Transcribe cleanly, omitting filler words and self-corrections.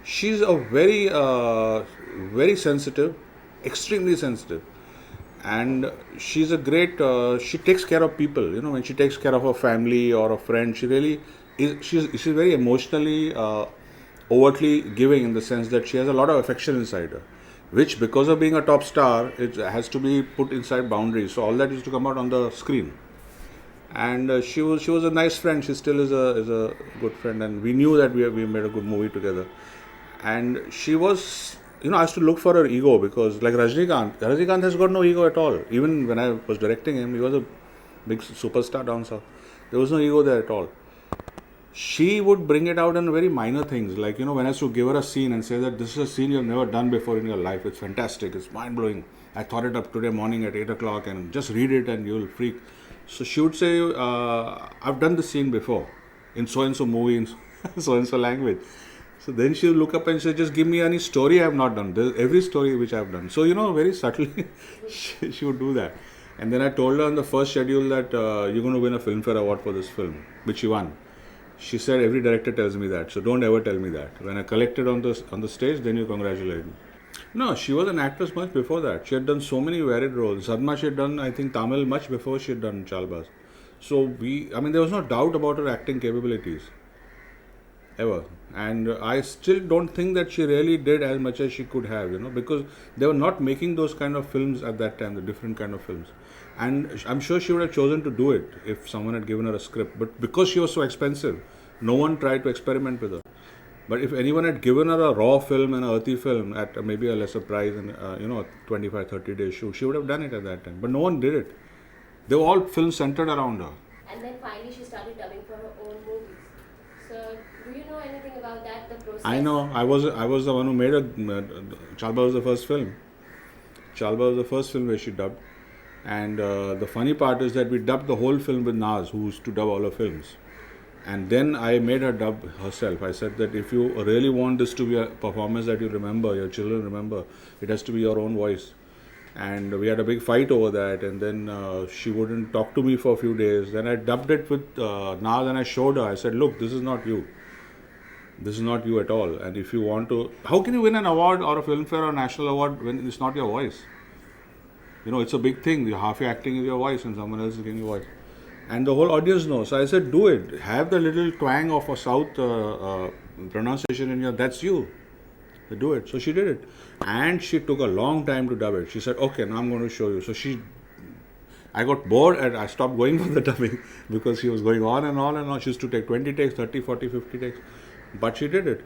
She's a very sensitive, extremely sensitive, and she's a great. She takes care of people. You know, when she takes care of her family or a friend, she really is. She's very emotionally, overtly giving in the sense that she has a lot of affection inside her, which because of being a top star, it has to be put inside boundaries. So all that is to come out on the screen. And she was a nice friend. She still is a good friend, and we knew that we made a good movie together. And she was, I used to look for her ego because, like Rajanikanth has got no ego at all. Even when I was directing him, he was a big superstar down south. There was no ego there at all. She would bring it out in very minor things, like, when I used to give her a scene and say that this is a scene you've never done before in your life. It's fantastic. It's mind blowing. I thought it up today morning at 8 o'clock, and just read it and you'll freak. So she would say, I've done this scene before in so and so movie, in so and so language. So then she'll look up and say, just give me any story I have not done. There's every story which I have done. So, very subtly, she would do that. And then I told her on the first schedule that you're going to win a Filmfare Award for this film, which she won. She said, every director tells me that, so don't ever tell me that. When I collected on the stage, then you congratulate me. No, she was an actress much before that. She had done so many varied roles. Sadma, she had done, I think, Tamil much before she had done Chalbaz. So there was no doubt about her acting capabilities, ever. And I still don't think that she really did as much as she could have, because they were not making those kind of films at that time, the different kind of films. And I'm sure she would have chosen to do it if someone had given her a script. But because she was so expensive, no one tried to experiment with her. But if anyone had given her a raw film and a earthy film at maybe a lesser price and, a 25, 30-day shoot, she would have done it at that time. But no one did it. They were all films centered around her. And then finally she started dubbing for her own movies. So, do you know anything about that, the process? I know. I was the one who made Chalba was the first film. Chalba was the first film where she dubbed. And the funny part is that we dubbed the whole film with Naz, who used to dub all her films. And then I made her dub herself. I said that if you really want this to be a performance that you remember, your children remember, it has to be your own voice. And we had a big fight over that. And then she wouldn't talk to me for a few days. Then I dubbed it with Naz and I showed her. I said, look, this is not you. This is not you at all. And if you want to... How can you win an award or a Filmfare or a national award when it's not your voice? It's a big thing. Half your acting is your voice and someone else is giving your voice. And the whole audience knows. So I said, do it. Have the little twang of a South pronunciation in your... That's you. So do it. So she did it. And she took a long time to dub it. She said, okay, now I'm going to show you. So I got bored and I stopped going for the dubbing because she was going on and on and on. She used to take 20 takes, 30, 40, 50 takes. But she did it.